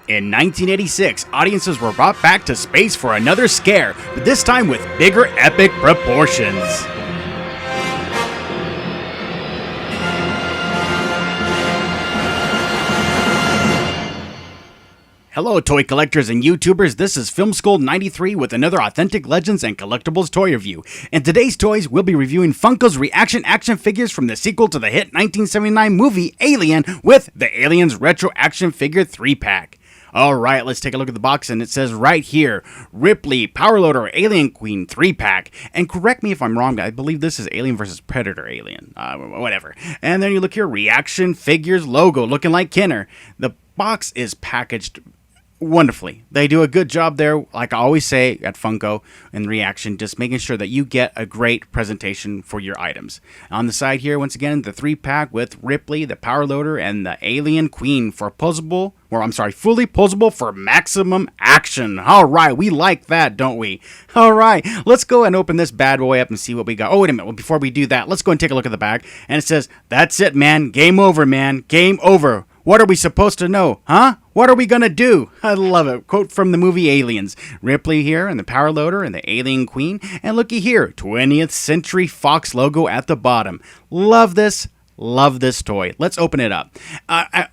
In 1986, audiences were brought back to space for another scare, but this time with bigger epic proportions. Hello toy collectors and YouTubers, this is Film School 93 with another authentic Legends and Collectibles toy review. In today's toys, we'll be reviewing Funko's ReAction action figures from the sequel to the hit 1979 movie Alien with the Aliens Retro Action Figure 3-pack. Alright, let's take a look at the box, and it says right here, Ripley, Power Loader, Alien Queen 3-pack. And correct me if I'm wrong, I believe this is Alien vs. Predator Alien. Whatever. And then you look here, ReAction Figures logo, looking like Kenner. The box is packaged wonderfully. They do a good job there, like I always say at Funko and ReAction, just making sure that you get a great presentation for your items. On the side here, once again, the 3-pack with Ripley, the Power Loader, and the Alien Queen for fully posable for maximum action. Alright, we like that, don't we? Alright, let's go and open this bad boy up and see what we got. Oh, wait a minute, before we do that, let's go and take a look at the bag. And it says, that's it, man. Game over, man. Game over. What are we supposed to know, huh? What are we gonna do? I love it. Quote from the movie Aliens. Ripley here, and the Power Loader, and the Alien Queen. And looky here, 20th Century Fox logo at the bottom. Love this. Love this toy. Let's open it up.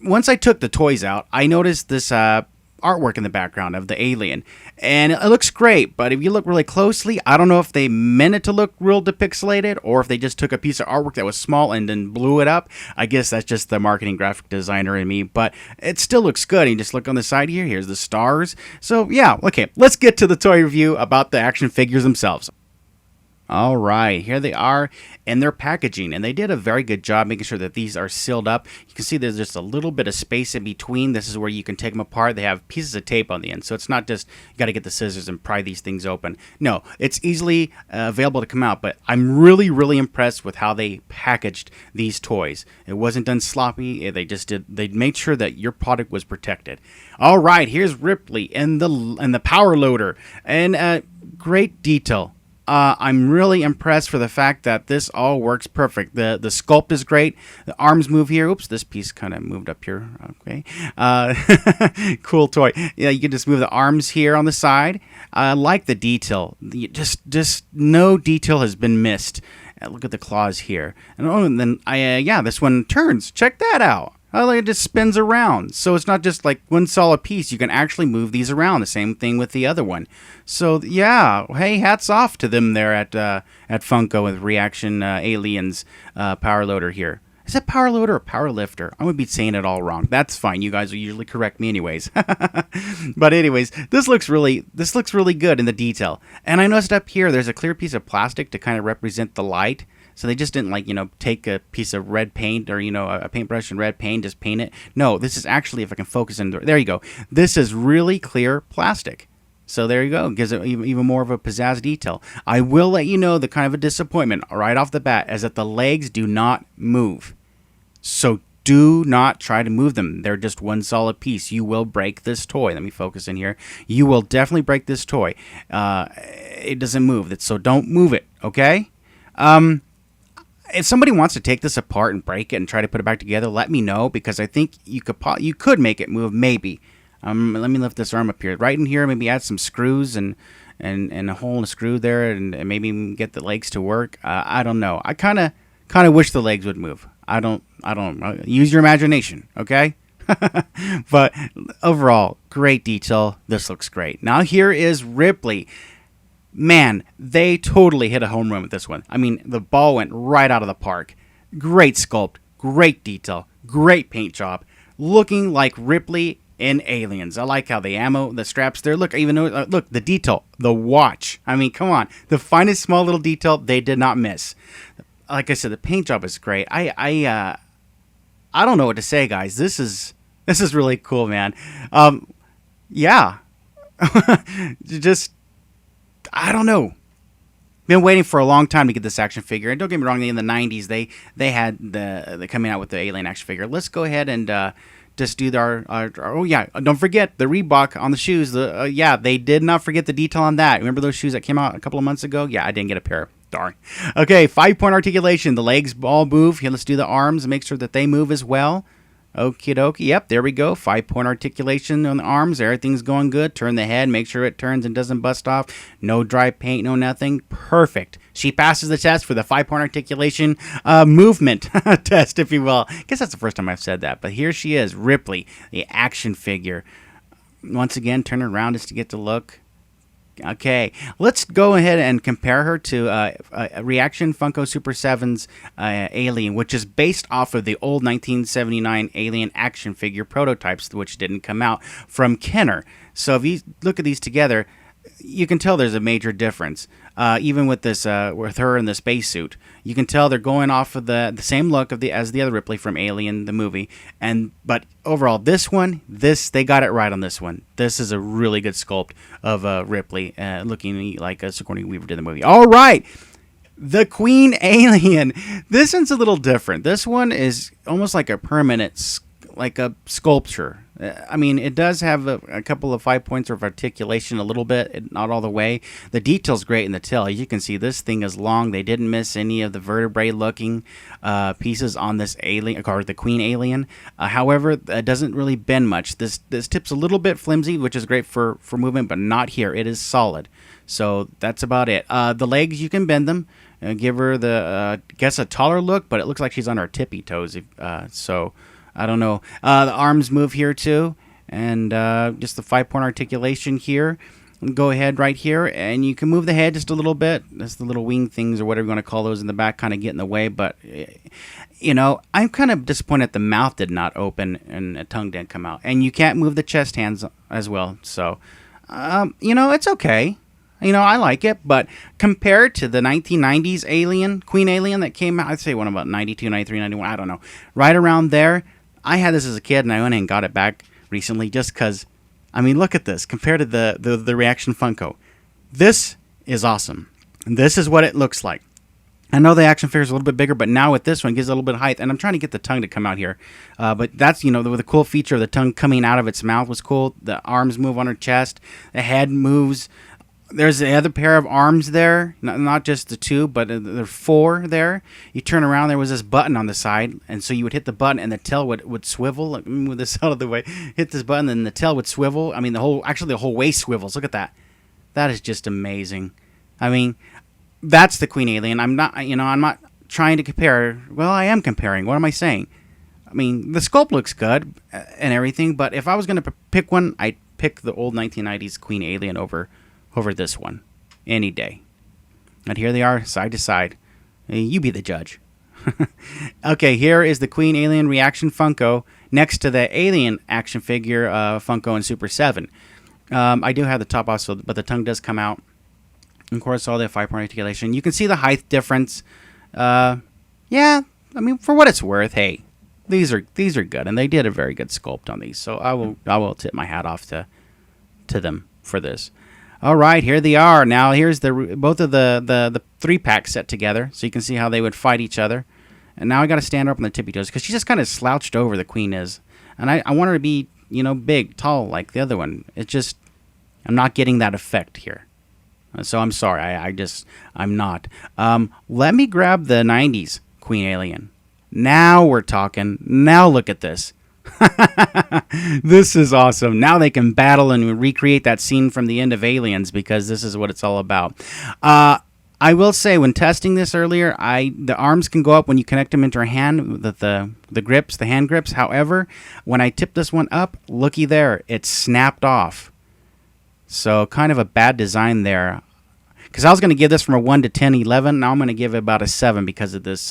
Once I took the toys out, I noticed this artwork in the background of the alien. And it looks great, but if you look really closely, I don't know if they meant it to look real depixelated or if they just took a piece of artwork that was small and then blew it up. I guess that's just the marketing graphic designer in me, but it still looks good. You just look on the side here. Here's the stars. So yeah, okay, let's get to the toy review about the action figures themselves. All right, here they are in their packaging, and they did a very good job making sure that these are sealed up. You can see there's just a little bit of space in between. This is where you can take them apart. They have pieces of tape on the end, so it's not just you got to get the scissors and pry these things open. No, it's easily available to come out, but I'm really, really impressed with how they packaged these toys. It wasn't done sloppy. They made sure that your product was protected. All right, here's Ripley and the Power Loader, and great detail. I'm really impressed for the fact that this all works perfect. The sculpt is great. The arms move here. Oops, this piece kind of moved up here. Okay. Cool toy. Yeah, you can just move the arms here on the side. I like the detail. Just no detail has been missed. Look at the claws here. And then this one turns. Check that out. It just spins around. So it's not just like one solid piece. You can actually move these around. The same thing with the other one. So yeah, hey, hats off to them there at Funko with ReAction Aliens Power Loader here. Is it Power Loader or Power Lifter? I would be saying it all wrong. That's fine. You guys will usually correct me anyways. But anyways, this looks really good in the detail. And I noticed up here there's a clear piece of plastic to kind of represent the light. So they just didn't take a piece of red paint or, a paintbrush and red paint, just paint it. No, this is actually, if I can focus in, there you go. This is really clear plastic. So there you go. It gives it even more of a pizzazz detail. I will let you know the kind of a disappointment right off the bat is that the legs do not move. So do not try to move them. They're just one solid piece. You will break this toy. Let me focus in here. You will definitely break this toy. It doesn't move. So don't move it, okay? If somebody wants to take this apart and break it and try to put it back together, let me know, because I think you could make it move, maybe. Let me lift this arm up here. Right in here, maybe add some screws and a hole in a screw there, and maybe get the legs to work. I don't know. I kind of wish the legs would move. I don't use your imagination, okay? But overall, great detail. This looks great. Now here is Ripley. Man, they totally hit a home run with this one. I mean, the ball went right out of the park. Great sculpt, great detail, great paint job. Looking like Ripley in Aliens. I like how the straps there. Look, look, the detail, the watch. I mean, come on. The finest small little detail they did not miss. Like I said, the paint job is great. I don't know what to say, guys. This is really cool, man. Yeah. Just, I don't know. Been waiting for a long time to get this action figure. And don't get me wrong, in the 90s, they had the coming out with the Alien action figure. Let's go ahead and just do our oh yeah, don't forget the Reebok on the shoes. They did not forget the detail on that. Remember those shoes that came out a couple of months ago? Yeah, I didn't get a pair. Darn. Okay, 5-point articulation. The legs all move. Here, let's do the arms and make sure that they move as well. Okie dokie. Yep, there we go. 5-point articulation on the arms. Everything's going good. Turn the head. Make sure it turns and doesn't bust off. No dry paint, no nothing. Perfect. She passes the test for the 5-point articulation movement test, if you will. I guess that's the first time I've said that. But here she is, Ripley, the action figure. Once again, turn it around just to get the look. Okay, let's go ahead and compare her to ReAction Funko Super 7's Alien, which is based off of the old 1979 Alien action figure prototypes, which didn't come out from Kenner. So if you look at these together, you can tell there's a major difference. Even with this, with her in the spacesuit, you can tell they're going off of the same look as the other Ripley from Alien the movie. But overall, they got it right on this one. This is a really good sculpt of Ripley, looking like Sigourney Weaver did in the movie. All right. The Queen Alien. This one's a little different. This one is almost like a permanent, like a sculpture. I mean, it does have a couple of 5 points of articulation, a little bit, not all the way. The detail's great in the tail. As you can see, this thing is long. They didn't miss any of the vertebrae-looking pieces on this alien, or the Queen Alien. However, it doesn't really bend much. This tip's a little bit flimsy, which is great for movement, but not here. It is solid. So that's about it. The legs, you can bend them. Give her the, guess, a taller look, but it looks like she's on her tippy toes. So I don't know. The arms move here too, and just the 5-point articulation here. Go ahead right here, and you can move the head just a little bit. That's the little wing things or whatever you want to call those in the back kind of get in the way. But, you know, I'm kind of disappointed the mouth did not open and a tongue didn't come out. And you can't move the chest hands as well. So, you know, it's okay. You know, I like it, but compared to the 1990s Alien, Queen Alien that came out, I'd say one about 92, 93, 91, I don't know. Right around there, I had this as a kid, and I went and got it back recently just because, I mean, look at this. Compared to the ReAction Funko, this is awesome. This is what it looks like. I know the action figure is a little bit bigger, but now with this one, it gives it a little bit of height, and I'm trying to get the tongue to come out here. But that's, you know, the cool feature of the tongue coming out of its mouth was cool. The arms move on her chest. The head moves. There's the other pair of arms there, not just the two, but there are 4 there. You turn around, there was this button on the side, and so you would hit the button, and the tail would swivel. Like, move this out of the way. Hit this button, and the tail would swivel. I mean, the whole waist swivels. Look at that. That is just amazing. I mean, that's the Queen Alien. I'm not trying to compare. Well, I am comparing. What am I saying? I mean, the sculpt looks good and everything, but if I was going to pick one, I'd pick the old 1990s Queen Alien over this one any day. And here they are, side to side. You be the judge. Okay, here is the Queen Alien ReAction Funko next to the Alien action figure Funko in Super 7. I do have the top off, but the tongue does come out. Of course, all the 5-point articulation. You can see the height difference. Yeah, I mean, for what it's worth, hey, these are good, and they did a very good sculpt on these. So I will tip my hat off to them for this. All right, here they are. Now here's both of the 3-pack set together, so you can see how they would fight each other. And now I got to stand her up on the tippy toes because she's just kind of slouched over. The Queen is, and I want her to be, you know, big, tall like the other one. It's just I'm not getting that effect here, so I'm sorry. I'm not. Let me grab the 90s Queen Alien. Now we're talking. Now look at this. This is awesome. Now they can battle and recreate that scene from the end of Aliens because this is what it's all about. I will say, when testing this earlier, the arms can go up when you connect them into her hand, the grips, the hand grips. However, when I tip this one up, looky there, it snapped off. So kind of a bad design there. Because I was going to give this from a 1 to 10, 11. Now I'm going to give it about a 7 because of this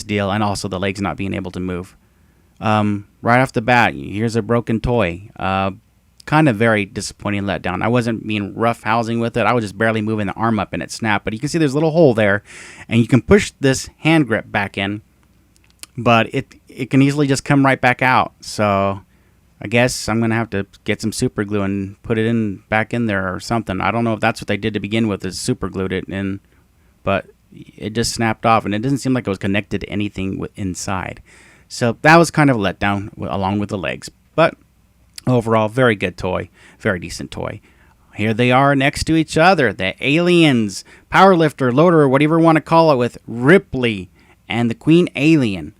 deal, and also the legs not being able to move. Right off the bat, here's a broken toy. Kind of very disappointing letdown. I wasn't being rough housing with it. I was just barely moving the arm up and it snapped. But you can see there's a little hole there, and you can push this hand grip back in, but it can easily just come right back out. So I guess I'm going to have to get some super glue and put it back in there or something. I don't know if that's what they did to begin with, is super glued it in, but it just snapped off, and it doesn't seem like it was connected to anything inside. So that was kind of a letdown along with the legs. But overall, very good toy. Very decent toy. Here they are next to each other. The Aliens, Powerlifter, Loader, whatever you want to call it, with Ripley and the Queen Alien.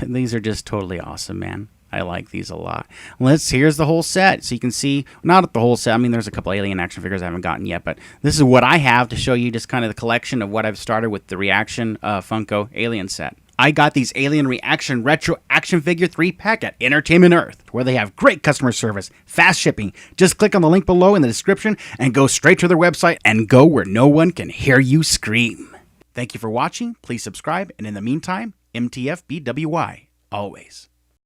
These are just totally awesome, man. I like these a lot. Here's the whole set. So you can see, not the whole set. I mean, there's a couple Alien action figures I haven't gotten yet, but this is what I have to show you just kind of the collection of what I've started with the ReAction Funko Alien set. I got these Alien ReAction Retro Action Figure 3-pack at Entertainment Earth, where they have great customer service, fast shipping. Just click on the link below in the description and go straight to their website and go where no one can hear you scream. Thank you for watching. Please subscribe, and in the meantime, MTFBWY, always.